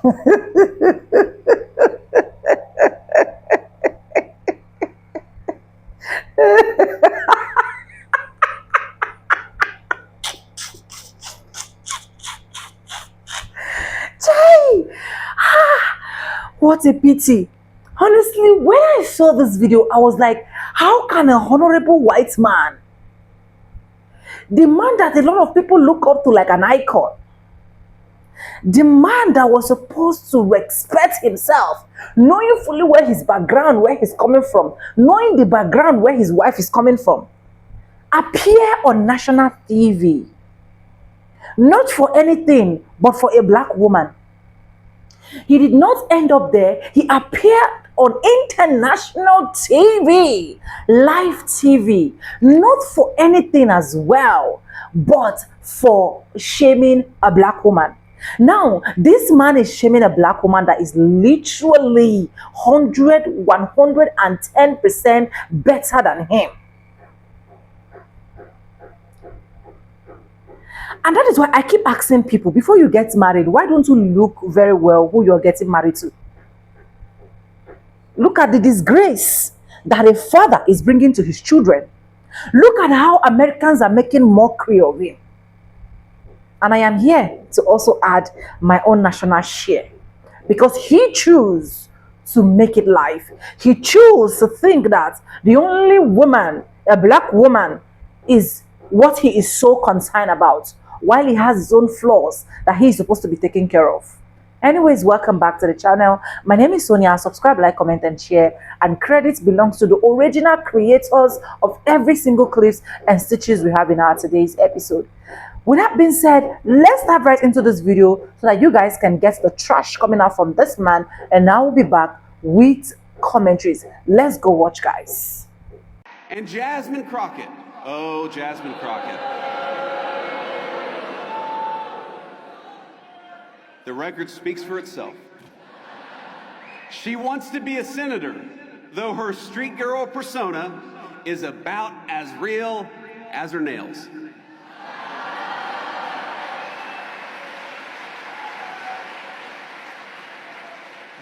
Chai! What a pity. Honestly, when I saw this video, I was like, how can a honorable white man, the man that a lot of people look up to like an icon, the man that was supposed to respect himself, knowing fully where his background, where he's coming from, knowing the background where his wife is coming from, appear on national TV, not for anything, but for a black woman? He did not end up there. He appeared on international TV, live TV, not for anything as well, but for shaming a black woman. Now, this man is shaming a black woman that is literally 110% better than him. And that is why I keep asking people, before you get married, why don't you look very well who you're getting married to? Look at the disgrace that a father is bringing to his children. Look at how Americans are making mockery of him. And I am here to also add my own national share, because he chose to make it live. He chose to think that the only woman, a black woman, is what he is so concerned about, while he has his own flaws that he is supposed to be taking care of. Anyways, welcome back to the channel. My name is Sonia. Subscribe, like, comment, and share. And credit belongs to the original creators of every single clips and stitches we have in our today's episode. With that being said, let's dive right into this video so that you guys can get the trash coming out from this man. And I will be back with commentaries. Let's go watch, guys. And Jasmine Crockett. Oh, Jasmine Crockett. The record speaks for itself. She wants to be a senator, though her street girl persona is about as real as her nails.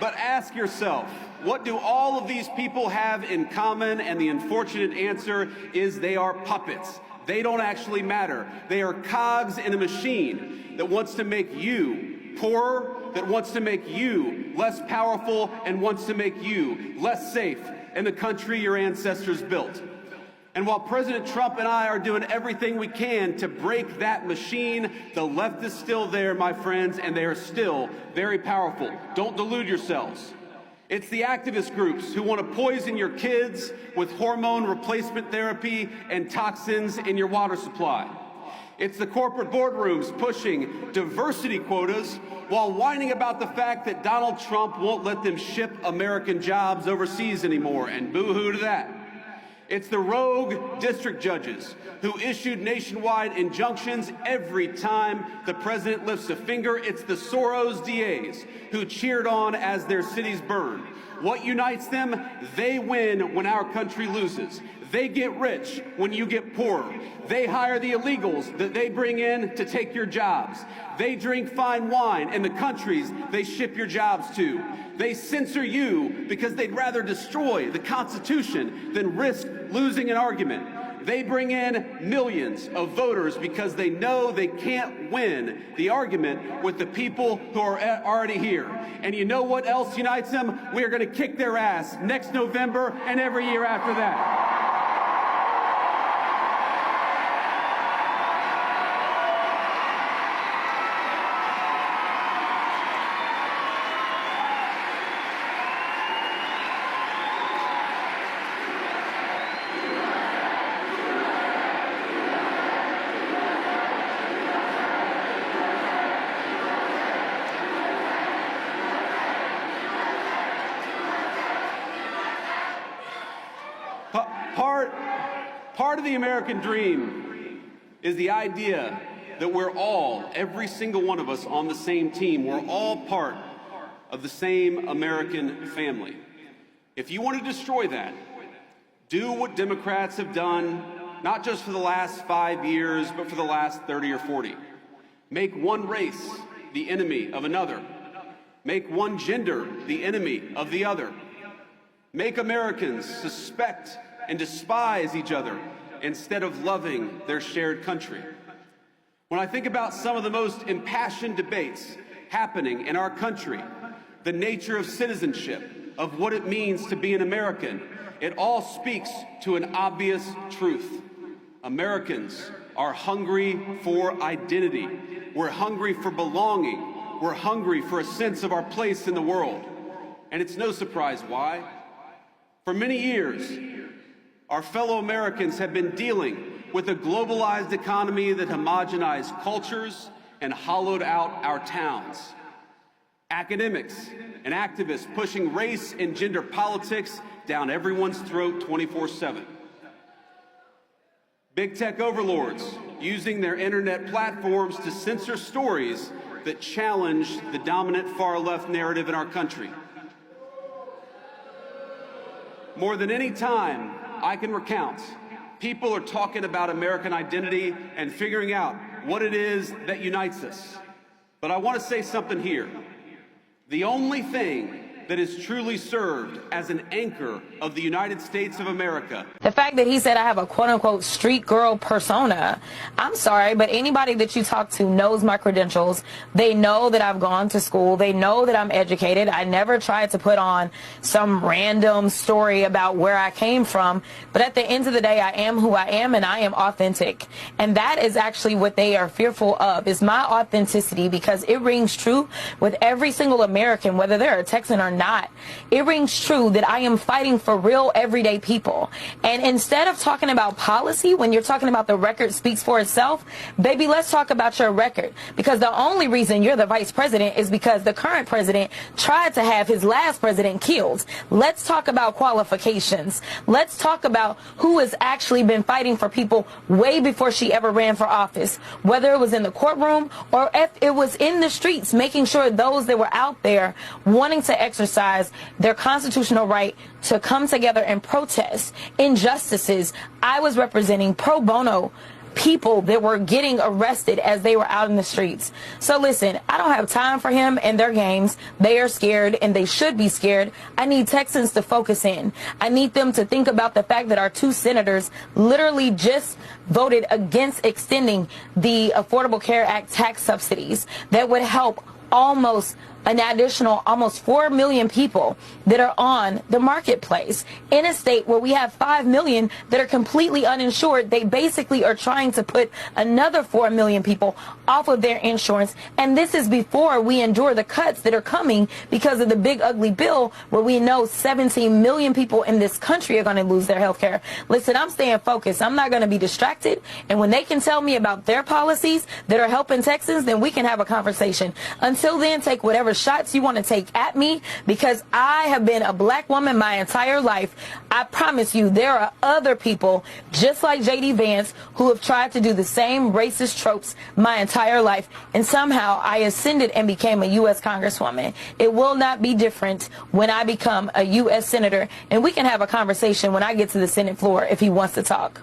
But ask yourself, what do all of these people have in common? And the unfortunate answer is they are puppets. They don't actually matter. They are cogs in a machine that wants to make you poorer, that wants to make you less powerful, and wants to make you less safe in the country your ancestors built. And while President Trump and I are doing everything we can to break that machine, the left is still there, my friends, and they are still very powerful. Don't delude yourselves. It's the activist groups who want to poison your kids with hormone replacement therapy and toxins in your water supply. It's the corporate boardrooms pushing diversity quotas while whining about the fact that Donald Trump won't let them ship American jobs overseas anymore, and boo-hoo to that. It's the rogue district judges who issued nationwide injunctions every time the president lifts a finger. It's the Soros DAs who cheered on as their cities burn. What unites them? They win when our country loses. They get rich when you get poorer. They hire the illegals that they bring in to take your jobs. They drink fine wine in the countries they ship your jobs to. They censor you because they'd rather destroy the Constitution than risk losing an argument. They bring in millions of voters because they know they can't win the argument with the people who are already here. And you know what else unites them? We are going to kick their ass next November and every year after that. Part of the American dream is the idea that we're all, every single one of us, on the same team. We're all part of the same American family. If you want to destroy that, do what Democrats have done, not just for the last 5 years, but for the last 30 or 40. Make one race the enemy of another. Make one gender the enemy of the other. Make Americans suspect and despise each other instead of loving their shared country. When I think about some of the most impassioned debates happening in our country, the nature of citizenship, of what it means to be an American, it all speaks to an obvious truth. Americans are hungry for identity. We're hungry for belonging. We're hungry for a sense of our place in the world. And it's no surprise why. For many years, our fellow Americans have been dealing with a globalized economy that homogenized cultures and hollowed out our towns. Academics and activists pushing race and gender politics down everyone's throat 24/7. Big tech overlords using their internet platforms to censor stories that challenge the dominant far-left narrative in our country. More than any time I can recount, people are talking about American identity and figuring out what it is that unites us. But I want to say something here. The only thing that is truly served as an anchor of the United States of America. The fact that he said I have a quote-unquote street girl persona, I'm sorry, but anybody that you talk to knows my credentials. They know that I've gone to school. They know that I'm educated. I never tried to put on some random story about where I came from. But at the end of the day, I am who I am, and I am authentic. And that is actually what they are fearful of, is my authenticity, because it rings true with every single American, whether they're a Texan or not. It rings true that I am fighting for real everyday people. And instead of talking about policy, when you're talking about the record speaks for itself, baby, let's talk about your record. Because the only reason you're the vice president is because the current president tried to have his last president killed. Let's talk about qualifications. Let's talk about who has actually been fighting for people way before she ever ran for office, whether it was in the courtroom or if it was in the streets, making sure those that were out there wanting to exercise their constitutional right to come together and protest injustices. I was representing pro bono people that were getting arrested as they were out in the streets. So listen, I don't have time for him and their games. They are scared, and they should be scared. I need Texans to focus in. I need them to think about the fact that our two senators literally just voted against extending the Affordable Care Act tax subsidies that would help almost an additional almost 4 million people that are on the marketplace. In a state where we have 5 million that are completely uninsured, they basically are trying to put another 4 million people off of their insurance. And this is before we endure the cuts that are coming because of the big ugly bill, where we know 17 million people in this country are going to lose their health care. Listen, I'm staying focused. I'm not going to be distracted. And when they can tell me about their policies that are helping Texans, then we can have a conversation. Until then, take whatever shots you want to take at me, because I have been a black woman my entire life. I promise you, there are other people just like JD Vance who have tried to do the same racist tropes my entire life, and somehow I ascended and became a U.S. Congresswoman. It will not be different when I become a U.S. Senator, and we can have a conversation when I get to the Senate floor if he wants to talk.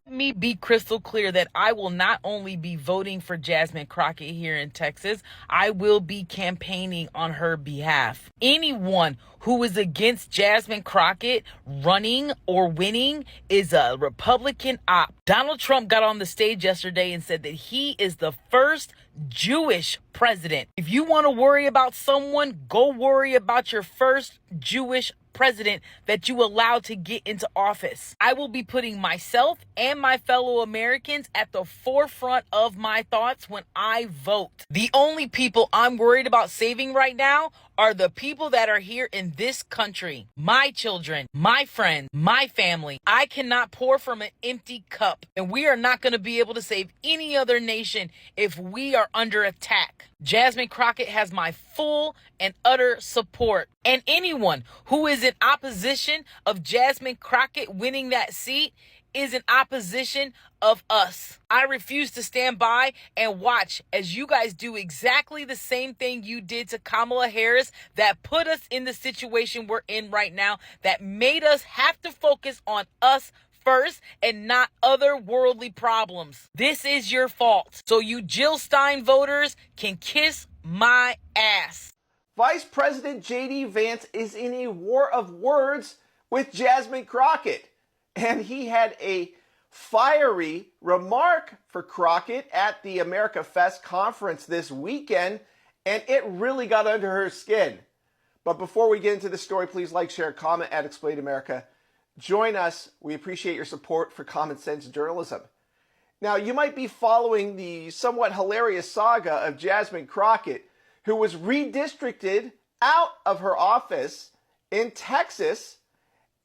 Me be crystal clear that I will not only be voting for Jasmine Crockett here in Texas, I will be campaigning on her behalf. Anyone who is against Jasmine Crockett running or winning is a Republican op. Donald Trump got on the stage yesterday and said that he is the first Jewish president. If you want to worry about someone, go worry about your first Jewish president that you allowed to get into office. I will be putting myself and my fellow Americans at the forefront of my thoughts when I vote. The only people I'm worried about saving right now are the people that are here in this country. My children, my friends, my family. I cannot pour from an empty cup, and we are not going to be able to save any other nation if we are under attack. Jasmine Crockett has my full and utter support. And anyone who is in opposition of Jasmine Crockett winning that seat is in opposition of us. I refuse to stand by and watch as you guys do exactly the same thing you did to Kamala Harris that put us in the situation we're in right now, that made us have to focus on us first and not other worldly problems. This is your fault. So you Jill Stein voters can kiss my ass. Vice President J.D. Vance is in a war of words with Jasmine Crockett. And he had a fiery remark for Crockett at the America Fest conference this weekend, and it really got under her skin. But before we get into the story, please like, share, comment at Explain America. Join us. We appreciate your support for common sense journalism. Now, you might be following the somewhat hilarious saga of Jasmine Crockett, who was redistricted out of her office in Texas,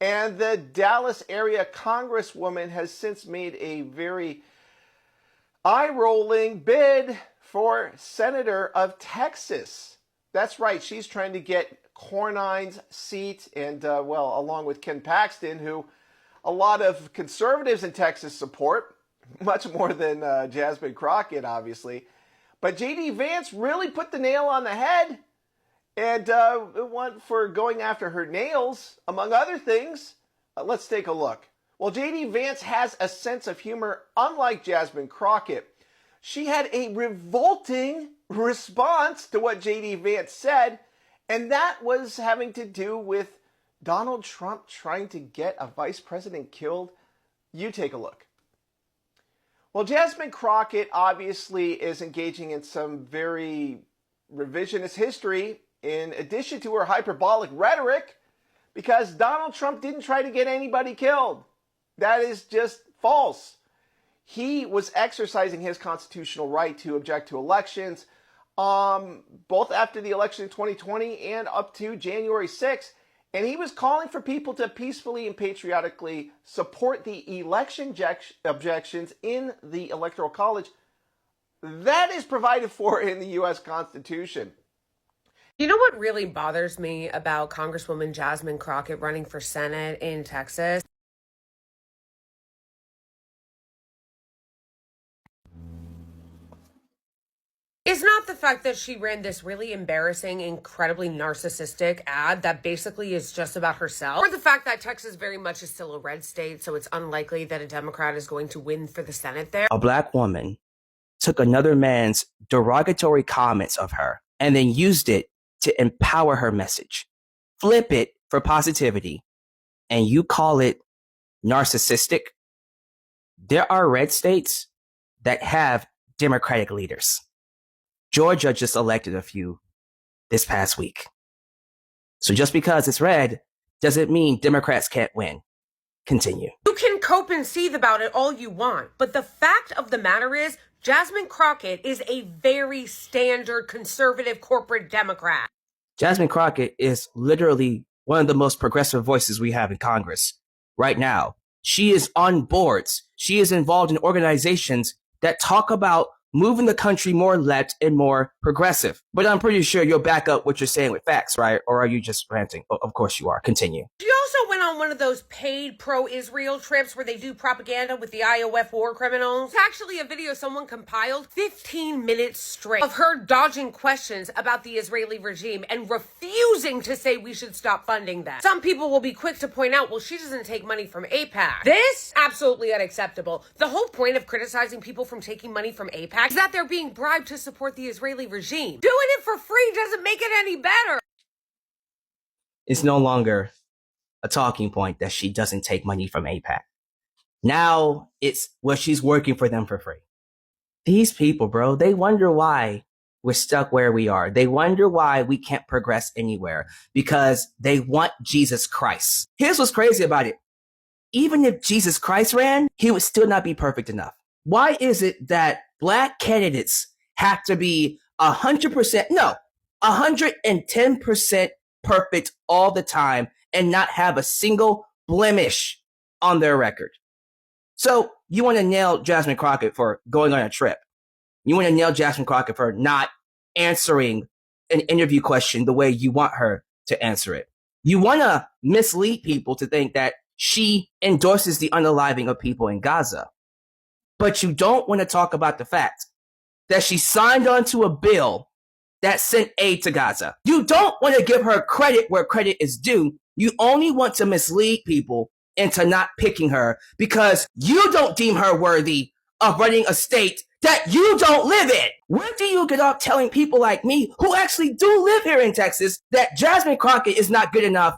and the Dallas area congresswoman has since made a very eye-rolling bid for Senator of Texas. That's right, she's trying to get Cornine's seat, and along with Ken Paxton, who a lot of conservatives in Texas support, much more than Jasmine Crockett, obviously. But J.D. Vance really put the nail on the head, and went for going after her nails, among other things. Let's take a look. Well, J.D. Vance has a sense of humor, unlike Jasmine Crockett. She had a revolting response to what J.D. Vance said, and that was having to do with Donald Trump trying to get a vice president killed. You take a look. Well, Jasmine Crockett obviously is engaging in some very revisionist history in addition to her hyperbolic rhetoric, because Donald Trump didn't try to get anybody killed. That is just false. He was exercising his constitutional right to object to elections, both after the election in 2020 and up to January 6th. And he was calling for people to peacefully and patriotically support the election objections in the Electoral College. That is provided for in the U.S. Constitution. You know what really bothers me about Congresswoman Jasmine Crockett running for Senate in Texas? It's not the fact that she ran this really embarrassing, incredibly narcissistic ad that basically is just about herself, or the fact that Texas very much is still a red state, so it's unlikely that a Democrat is going to win for the Senate there. A black woman took another man's derogatory comments of her and then used it to empower her message, flip it for positivity, and you call it narcissistic? There are red states that have Democratic leaders. Georgia just elected a few this past week. So just because it's red doesn't mean Democrats can't win. Continue. You can cope and seethe about it all you want, but the fact of the matter is, Jasmine Crockett is a very standard conservative corporate Democrat. Jasmine Crockett is literally one of the most progressive voices we have in Congress right now. She is on boards. She is involved in organizations that talk about moving the country more left and more progressive. But I'm pretty sure you'll back up what you're saying with facts, right? Or are you just ranting? Of course you are. Continue. She also went on one of those paid pro-Israel trips where they do propaganda with the IOF war criminals. It's actually a video someone compiled 15 minutes straight of her dodging questions about the Israeli regime and refusing to say we should stop funding them. Some people will be quick to point out, well, she doesn't take money from AIPAC. This? Absolutely unacceptable. The whole point of criticizing people from taking money from AIPAC is that they're being bribed to support the Israeli regime. Doing it for free doesn't make it any better. It's no longer a talking point that she doesn't take money from AIPAC. Now it's, well, she's working for them for free. These people, bro, they wonder why we're stuck where we are. They wonder why we can't progress anywhere, because they want Jesus Christ. Here's what's crazy about it. Even if Jesus Christ ran, he would still not be perfect enough. Why is it that black candidates have to be 110% perfect all the time and not have a single blemish on their record? So you want to nail Jasmine Crockett for going on a trip. You want to nail Jasmine Crockett for not answering an interview question the way you want her to answer it. You want to mislead people to think that she endorses the unaliving of people in Gaza. But you don't want to talk about the fact that she signed onto a bill that sent aid to Gaza. You don't want to give her credit where credit is due. You only want to mislead people into not picking her because you don't deem her worthy of running a state that you don't live in. Where do you get off telling people like me who actually do live here in Texas that Jasmine Crockett is not good enough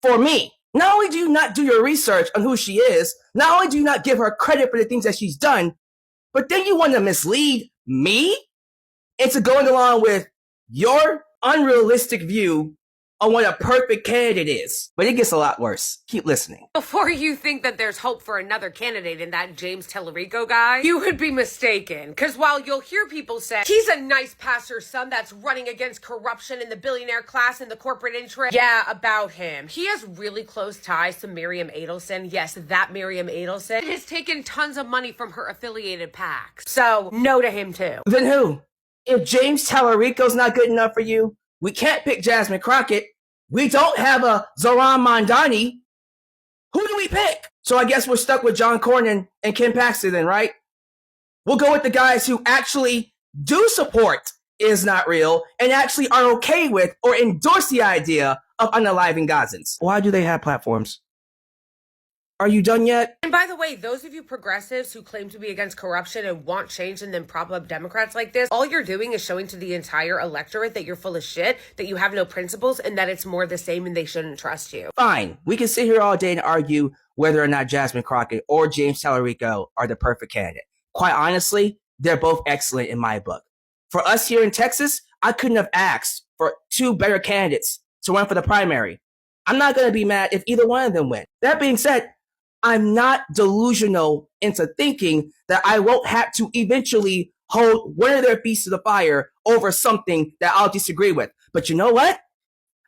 for me? Not only do you not do your research on who she is, not only do you not give her credit for the things that she's done, but then you want to mislead me into going along with your unrealistic view on what a perfect candidate is. But it gets a lot worse. Keep listening. Before you think that there's hope for another candidate in that James Tellerico guy, you would be mistaken. Because while you'll hear people say, he's a nice pastor's son that's running against corruption in the billionaire class and the corporate interest. Yeah, about him. He has really close ties to Miriam Adelson. Yes, that Miriam Adelson has taken tons of money from her affiliated PACs. So, no to him too. Then who? If James Tellerico's not good enough for you, we can't pick Jasmine Crockett. We don't have a Zoran Mondani. Who do we pick? So I guess we're stuck with John Cornyn and Ken Paxton then, right? We'll go with the guys who actually do support Is Not Real and actually are okay with or endorse the idea of unaliving Gazans. Why do they have platforms? Are you done yet? And by the way, those of you progressives who claim to be against corruption and want change and then prop up Democrats like this, all you're doing is showing to the entire electorate that you're full of shit, that you have no principles, and that it's more the same and they shouldn't trust you. Fine. We can sit here all day and argue whether or not Jasmine Crockett or James Tellerico are the perfect candidate. Quite honestly, they're both excellent in my book. For us here in Texas, I couldn't have asked for two better candidates to run for the primary. I'm not going to be mad if either one of them win. That being said, I'm not delusional into thinking that I won't have to eventually hold one of their feet to the fire over something that I'll disagree with. But you know what?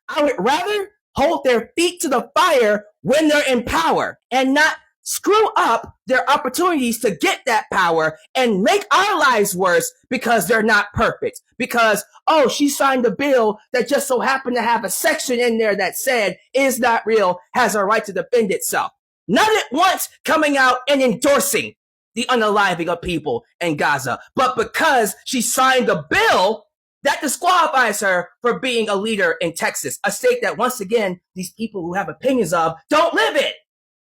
I would rather hold their feet to the fire when they're in power and not screw up their opportunities to get that power and make our lives worse because they're not perfect. Because, oh, she signed a bill that just so happened to have a section in there that said Is Not Real has a right to defend itself. Not at once coming out and endorsing the unaliving of people in Gaza, but because she signed a bill that disqualifies her for being a leader in Texas, a state that, once again, these people who have opinions of don't live in.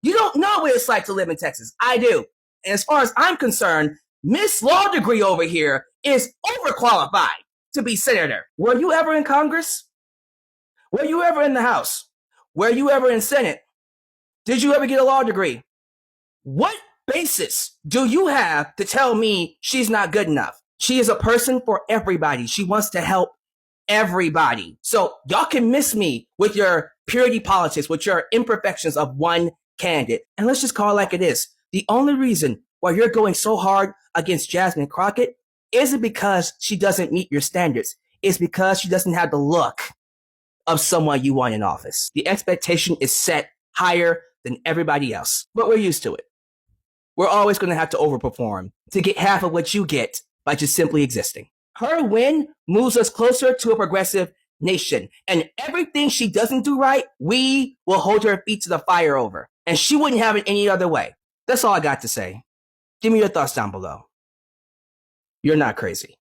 You don't know what it's like to live in Texas. I do. And as far as I'm concerned, Miss Law Degree over here is overqualified to be senator. Were you ever in Congress? Were you ever in the House? Were you ever in Senate? Did you ever get a law degree? What basis do you have to tell me she's not good enough? She is a person for everybody. She wants to help everybody. So y'all can miss me with your purity politics, with your imperfections of one candidate. And let's just call it like it is. The only reason why you're going so hard against Jasmine Crockett isn't because she doesn't meet your standards. It's because she doesn't have the look of someone you want in office. The expectation is set higher than everybody else. But we're used to it. We're always going to have to overperform to get half of what you get by just simply existing. Her win moves us closer to a progressive nation. And everything she doesn't do right, we will hold her feet to the fire over. And she wouldn't have it any other way. That's all I got to say. Give me your thoughts down below. You're not crazy.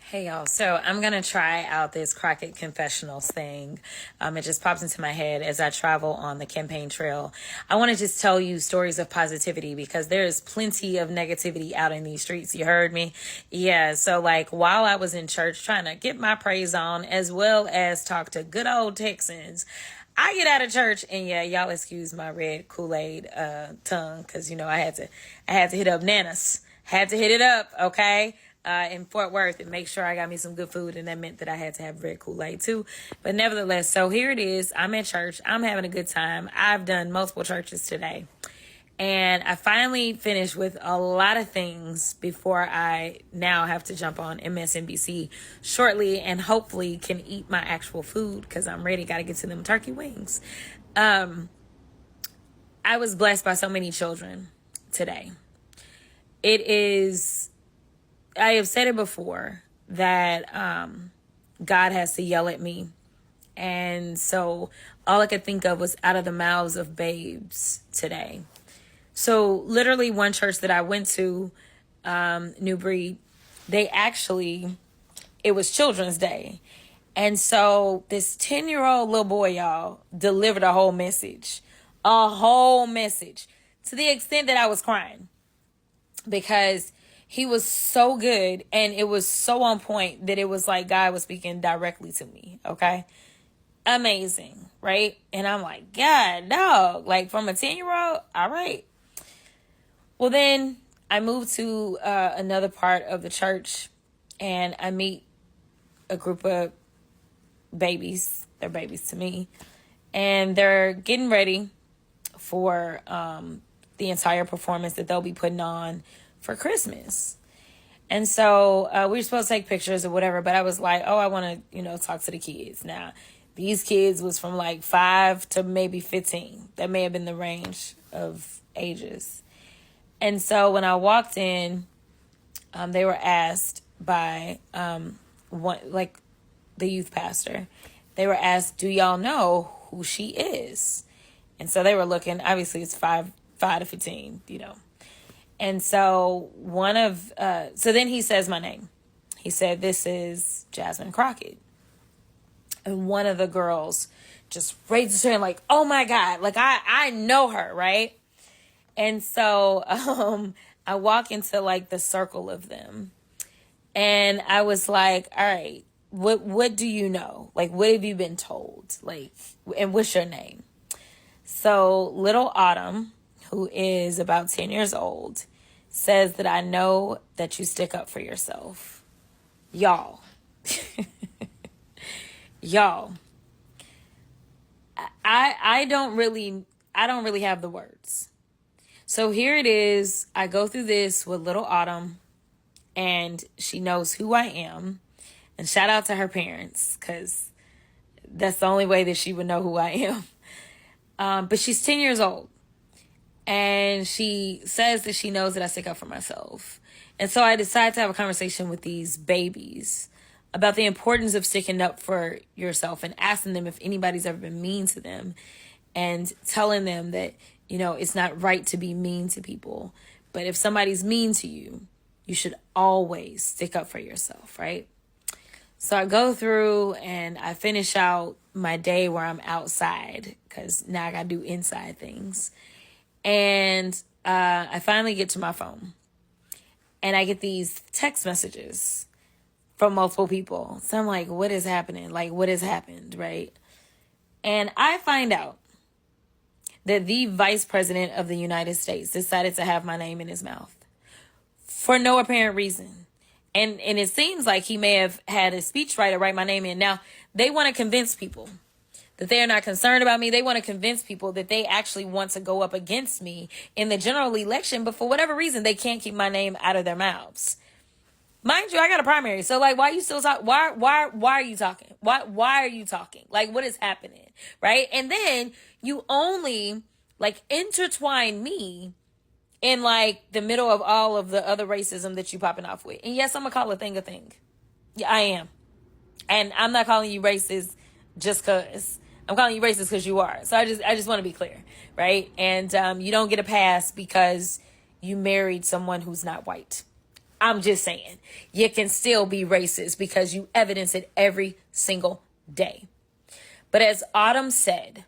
Hey y'all, so I'm going to try out this Crockett confessionals thing. It just pops into my head as I travel on the campaign trail. I want to just tell you stories of positivity because there's plenty of negativity out in these streets. You heard me? Yeah, so like while I was in church trying to get my praise on as well as talk to good old Texans, I get out of church and yeah, y'all excuse my red Kool-Aid tongue because, you know, I had to hit up Nana's. Had to hit it up, okay? In Fort Worth and make sure I got me some good food, and that meant that I had to have red Kool-Aid too. But nevertheless, so here it is. I'm at church. I'm having a good time. I've done multiple churches today. And I finally finished with a lot of things before I now have to jump on MSNBC shortly and hopefully can eat my actual food because I'm ready. Got to get to them turkey wings. I was blessed by so many children today. I have said it before that God has to yell at me. And so all I could think of was out of the mouths of babes today. So literally one church that I went to, New Breed, it was Children's Day. And so this 10-year-old little boy, y'all, delivered a whole message to the extent that I was crying because He was so good, and it was so on point that it was like God was speaking directly to me, okay? Amazing, right? And I'm like, God, dog, like from a 10-year-old, all right. Well, then I moved to another part of the church, and I meet a group of babies. They're babies to me. And they're getting ready for the entire performance that they'll be putting on for Christmas. And so we were supposed to take pictures or whatever, but I was like, oh, I want to, talk to the kids. Now, these kids was from like 5 to maybe 15. That may have been the range of ages. And so when I walked in, they were asked by the youth pastor, they were asked, do y'all know who she is? And so they were looking, obviously it's 5 to 15, And so so then he says my name. He said, this is Jasmine Crockett. And one of the girls just raises her hand like, oh my God, like I know her, right? And so I walk into like the circle of them. And I was like, all right, what do you know? Like, what have you been told? Like, and what's your name? So little Autumn, who is about 10 years old, says that I know that you stick up for yourself. Y'all. Y'all. I don't really have the words. So here it is. I go through this with little Autumn, and she knows who I am. And shout out to her parents, because that's the only way that she would know who I am. But she's 10 years old. And she says that she knows that I stick up for myself. And so I decided to have a conversation with these babies about the importance of sticking up for yourself and asking them if anybody's ever been mean to them, and telling them that, it's not right to be mean to people. But if somebody's mean to you, you should always stick up for yourself, right? So I go through and I finish out my day where I'm outside, because now I got to do inside things. And I finally get to my phone, and I get these text messages from multiple people. So I'm like, what is happening? Like, what has happened, right? And I find out that the Vice President of the United States decided to have my name in his mouth for no apparent reason. And it seems like he may have had a speechwriter write my name in. Now, they want to convince people that they are not concerned about me. They want to convince people that they actually want to go up against me in the general election, but for whatever reason, they can't keep my name out of their mouths. Mind you, I got a primary. So like, why are you still talking? Why are you talking? Why are you talking? Like, what is happening? Right? And then you only like intertwine me in like the middle of all of the other racism that you popping off with. And yes, I'm gonna call a thing a thing. Yeah, I am. And I'm not calling you racist just cause. I'm calling you racist because you are. So I just want to be clear, right? And you don't get a pass because you married someone who's not white. I'm just saying, you can still be racist because you evidence it every single day. But as Autumn said,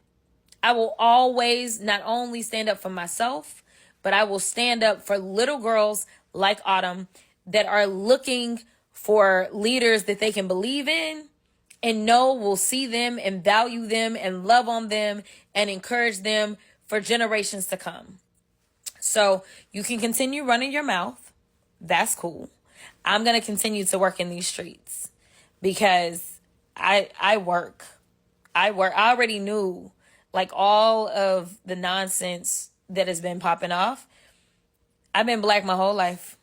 I will always not only stand up for myself, but I will stand up for little girls like Autumn that are looking for leaders that they can believe in and know will see them and value them and love on them and encourage them for generations to come. So you can continue running your mouth. That's cool. I'm going to continue to work in these streets because I work. I already knew like all of the nonsense that has been popping off. I've been black my whole life,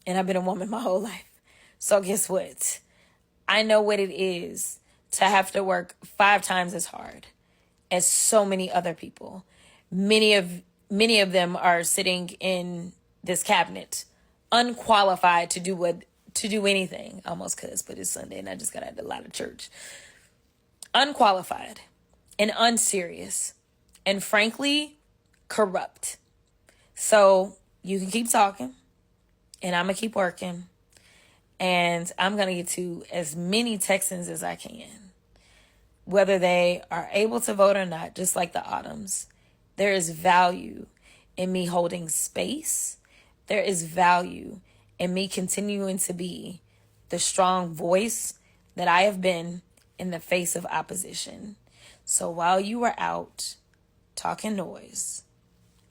and I've been a woman my whole life. So guess what? I know what it is to have to work 5 times as hard as so many other people. Many of them are sitting in this cabinet, unqualified to do anything. Almost but it's Sunday and I just got out a lot of church. Unqualified and unserious and frankly corrupt. So you can keep talking and I'm gonna keep working, and I'm gonna get to as many Texans as I can, whether they are able to vote or not. Just like the Autumns, there is value in me holding space. There is value and me continuing to be the strong voice that I have been in the face of opposition. So while you were out talking noise,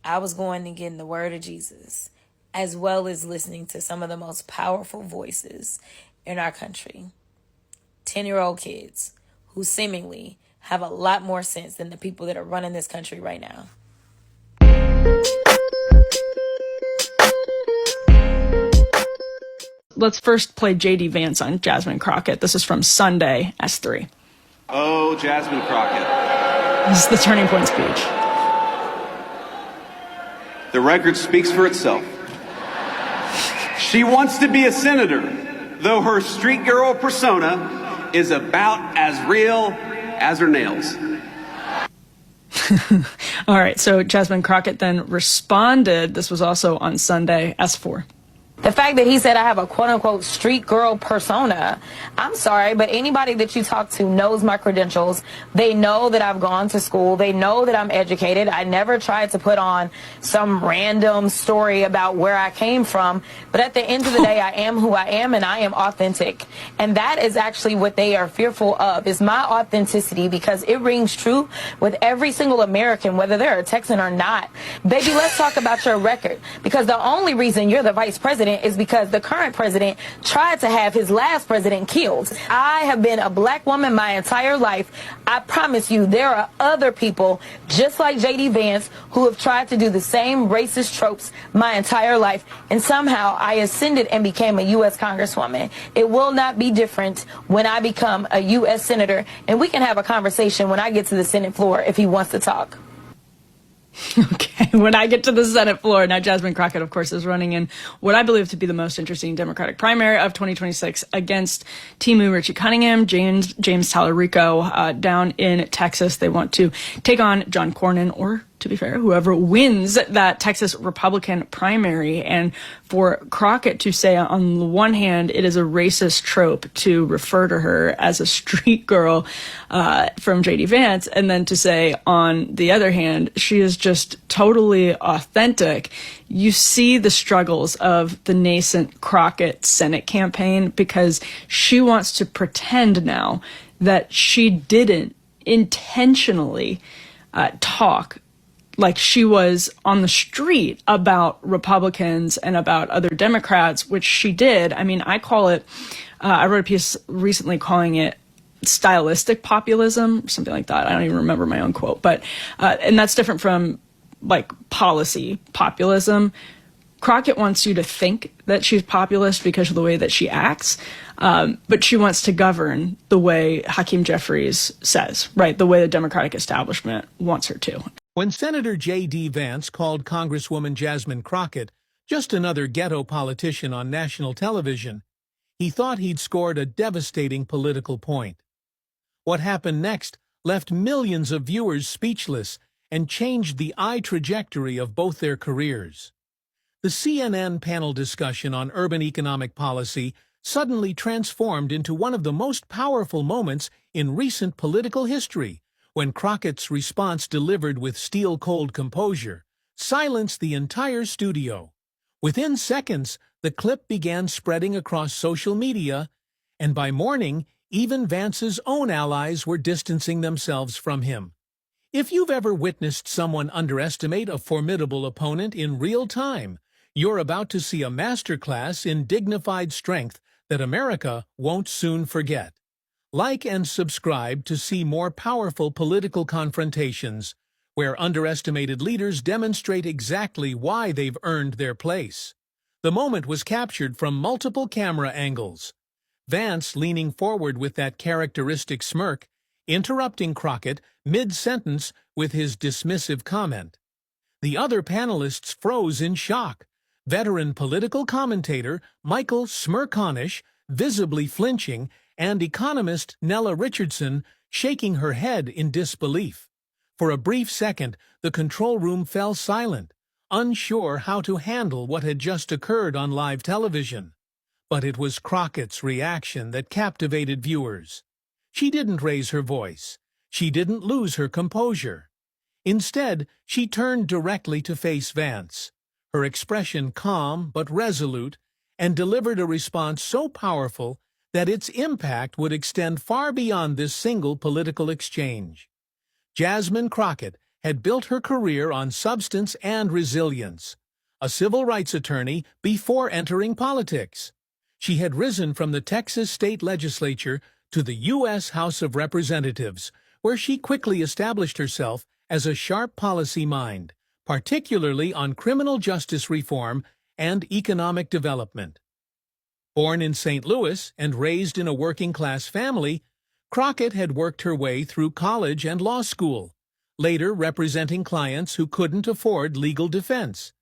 I was going and getting the word of Jesus, as well as listening to some of the most powerful voices in our country. 10-year-old kids who seemingly have a lot more sense than the people that are running this country right now. Let's first play J.D. Vance on Jasmine Crockett. This is from Sunday, S3. Oh, Jasmine Crockett. This is the turning point speech. The record speaks for itself. She wants to be a senator, though her street girl persona is about as real as her nails. All right, so Jasmine Crockett then responded. This was also on Sunday, S4. The fact that he said I have a quote-unquote street girl persona, I'm sorry, but anybody that you talk to knows my credentials. They know that I've gone to school. They know that I'm educated. I never tried to put on some random story about where I came from. But at the end of the day, I am who I am, and I am authentic. And that is actually what they are fearful of, is my authenticity, because it rings true with every single American, whether they're a Texan or not. Baby, let's talk about your record, because the only reason you're the vice president is because the current president tried to have his last president killed. I have been a black woman my entire life. I promise you there are other people just like J.D. Vance who have tried to do the same racist tropes my entire life, and somehow I ascended and became a U.S. Congresswoman. It will not be different when I become a U.S. Senator, and we can have a conversation when I get to the Senate floor if he wants to talk. Okay, when I get to the Senate floor, now Jasmine Crockett, of course, is running in what I believe to be the most interesting Democratic primary of 2026 against Timu Richie Cunningham, James Tallarico down in Texas. They want to take on John Cornyn, or to be fair, whoever wins that Texas Republican primary. And for Crockett to say, on the one hand, it is a racist trope to refer to her as a street girl from J.D. Vance, and then to say, on the other hand, she is just totally authentic. You see the struggles of the nascent Crockett Senate campaign, because she wants to pretend now that she didn't intentionally talk like she was on the street about Republicans and about other Democrats, which she did. I mean, I call it, I wrote a piece recently calling it stylistic populism, or something like that. I don't even remember my own quote, but, and that's different from like policy populism. Crockett wants you to think that she's populist because of the way that she acts, but she wants to govern the way Hakeem Jeffries says, right? The way the Democratic establishment wants her to. When Senator J.D. Vance called Congresswoman Jasmine Crockett just another ghetto politician on national television, he thought he'd scored a devastating political point. What happened next left millions of viewers speechless and changed the eye trajectory of both their careers. The CNN panel discussion on urban economic policy suddenly transformed into one of the most powerful moments in recent political history, when Crockett's response, delivered with steel-cold composure, silenced the entire studio. Within seconds, the clip began spreading across social media, and by morning, even Vance's own allies were distancing themselves from him. If you've ever witnessed someone underestimate a formidable opponent in real time, you're about to see a masterclass in dignified strength that America won't soon forget. Like and subscribe to see more powerful political confrontations, where underestimated leaders demonstrate exactly why they've earned their place. The moment was captured from multiple camera angles. Vance leaning forward with that characteristic smirk, interrupting Crockett mid-sentence with his dismissive comment. The other panelists froze in shock. Veteran political commentator Michael Smirconish visibly flinching, and economist Nella Richardson shaking her head in disbelief. For a brief second, the control room fell silent, unsure how to handle what had just occurred on live television. But it was Crockett's reaction that captivated viewers. She didn't raise her voice. She didn't lose her composure. Instead, she turned directly to face Vance, her expression calm but resolute, and delivered a response so powerful that its impact would extend far beyond this single political exchange. Jasmine Crockett had built her career on substance and resilience. A civil rights attorney before entering politics, she had risen from the Texas state legislature to the U.S. House of Representatives, where she quickly established herself as a sharp policy mind, particularly on criminal justice reform and economic development. Born in St. Louis and raised in a working-class family, Crockett had worked her way through college and law school, later representing clients who couldn't afford legal defense.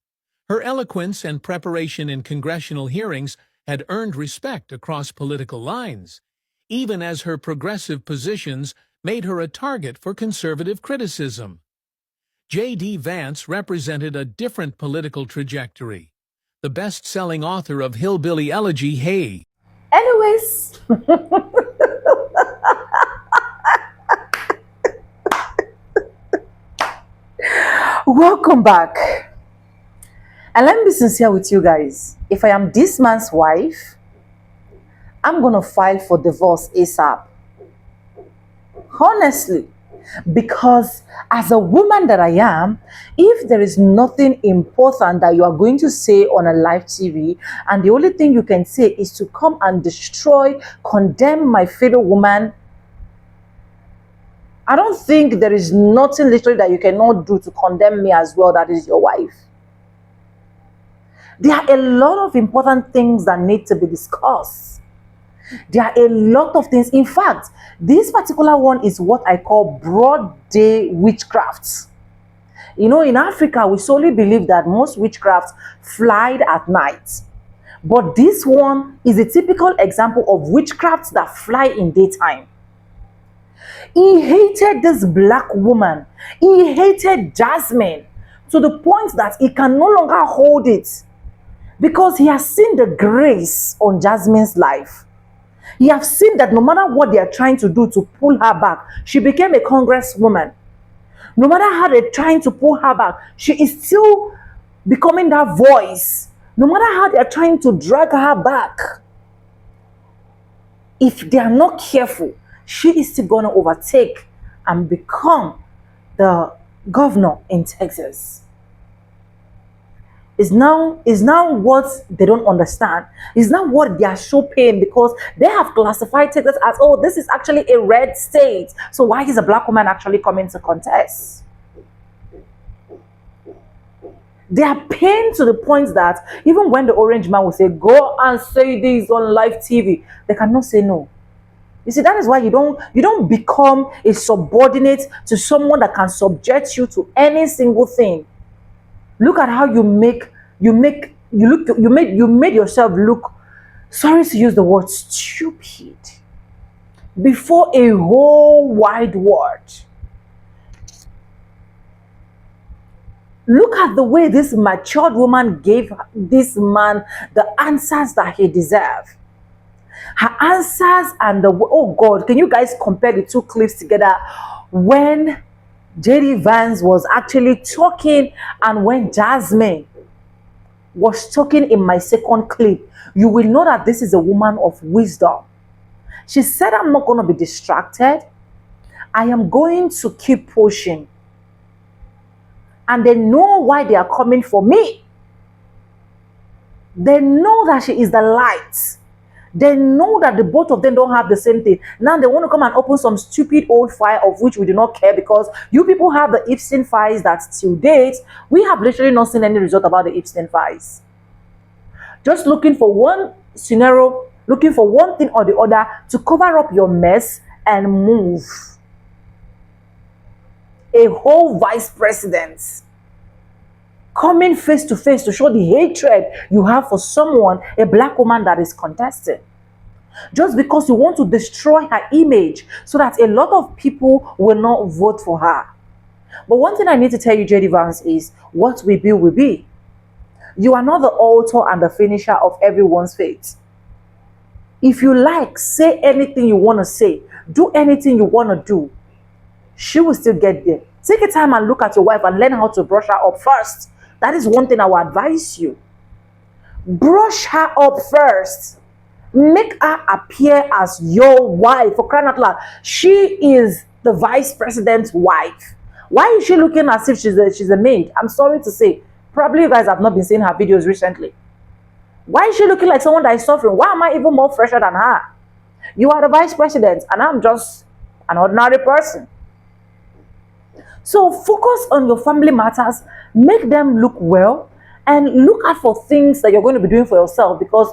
Her eloquence and preparation in congressional hearings had earned respect across political lines, even as her progressive positions made her a target for conservative criticism. J.D. Vance represented a different political trajectory. The best-selling author of Hillbilly Elegy, Hey! Anyways, welcome back. And let me be sincere with you guys. If I am this man's wife, I'm going to file for divorce ASAP. Honestly. Because as a woman that I am, if there is nothing important that you are going to say on a live TV, and the only thing you can say is to come and destroy, condemn my fellow woman, I don't think there is nothing literally that you cannot do to condemn me as well, that is your wife. There are a lot of important things that need to be discussed. There are a lot of things. In fact, this particular one is what I call broad day witchcraft. You know, in Africa, we solely believe that most witchcrafts fly at night. But this one is a typical example of witchcrafts that fly in daytime. He hated this black woman. He hated Jasmine to the point that he can no longer hold it, because he has seen the grace on Jasmine's life. He has seen that no matter what they are trying to do to pull her back, she became a congresswoman. No matter how they're trying to pull her back, she is still becoming that voice. No matter how they're trying to drag her back, if they are not careful, she is still going to overtake and become the governor in Texas. Is now what they don't understand. Is now what they are so pain, because they have classified Texas as, oh, this is actually a red state. So why is a black woman actually coming to contest? They are pained to the point that even when the orange man will say, go and say this on live TV, they cannot say no. You see, that is why you don't become a subordinate to someone that can subject you to any single thing. Look at how you made yourself look, sorry to use the word, stupid before a whole wide world. Look at the way this matured woman gave this man the answers that he deserved. Her answers and oh God, can you guys compare the two clips together? When J.D. Vance was actually talking and when Jasmine was talking in my second clip, you will know that this is a woman of wisdom. She said, I'm not going to be distracted. I am going to keep pushing. And they know why they are coming for me. They know that she is the light. They know that the both of them don't have the same thing. Now they want to come and open some stupid old file of which we do not care, because you people have the Epstein files that till date, we have literally not seen any result about the Epstein files. Just looking for one scenario, looking for one thing or the other to cover up your mess and move. A whole vice president coming face to face to show the hatred you have for someone, a black woman that is contesting. Just because you want to destroy her image so that a lot of people will not vote for her. But one thing I need to tell you, J.D. Vance, is what we be, will be. You are not the author and the finisher of everyone's fate. If you like, say anything you want to say, do anything you want to do, she will still get there. Take a time and look at your wife and learn how to brush her up first. That is one thing I will advise you. Brush her up first. Make her appear as your wife. For crying out loud, she is the vice president's wife. Why is she looking as if she's a maid? I'm sorry to say. Probably you guys have not been seeing her videos recently. Why is she looking like someone that is suffering? Why am I even more fresher than her? You are the vice president and I'm just an ordinary person. So focus on your family matters. Make them look well and look out for things that you're going to be doing for yourself, because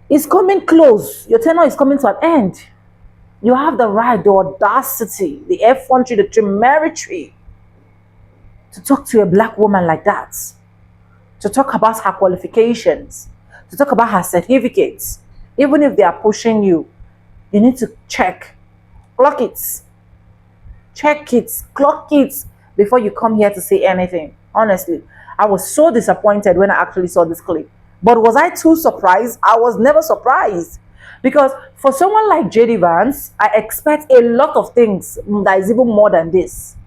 it's coming close. Your tenure is coming to an end. You have the right, the audacity, the effrontery, the temerity to talk to a black woman like that, to talk about her qualifications, to talk about her certificates. Even if they are pushing you, you need to check, clock it, check it, clock it before you come here to say anything. Honestly, I was so disappointed when I actually saw this clip. But was I too surprised? I was never surprised. Because for someone like JD Vance, I expect a lot of things that is even more than this.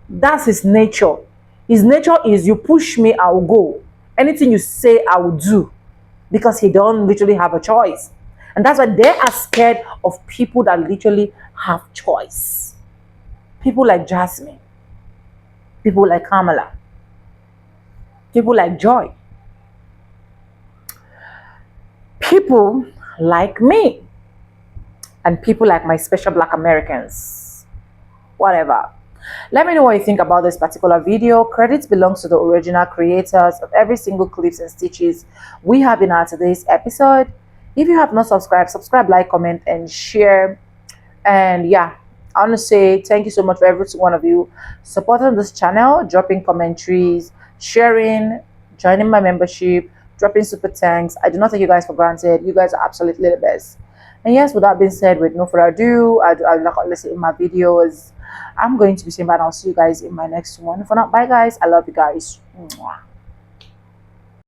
That's his nature. His nature is, you push me, I will go. Anything you say, I will do. Because he don't literally have a choice. And that's why they are scared of people that literally have choice. People like Jasmine. People like Kamala. People like Joy. People like me. And people like my special black Americans. Whatever. Let me know what you think about this particular video. Credit belongs to the original creators of every single clips and stitches we have in our today's episode. If you have not subscribed, subscribe, like, comment, and share. And yeah, I want to say thank you so much for every one of you supporting this channel, dropping commentaries, sharing, joining my membership, dropping super thanks. I do not take you guys for granted. You guys are absolutely the best. And yes, with that being said, with no further ado, I'll like listen in my videos. I'm going to be saying bye, and I'll see you guys in my next one. For now, bye guys. I love you guys. Mwah.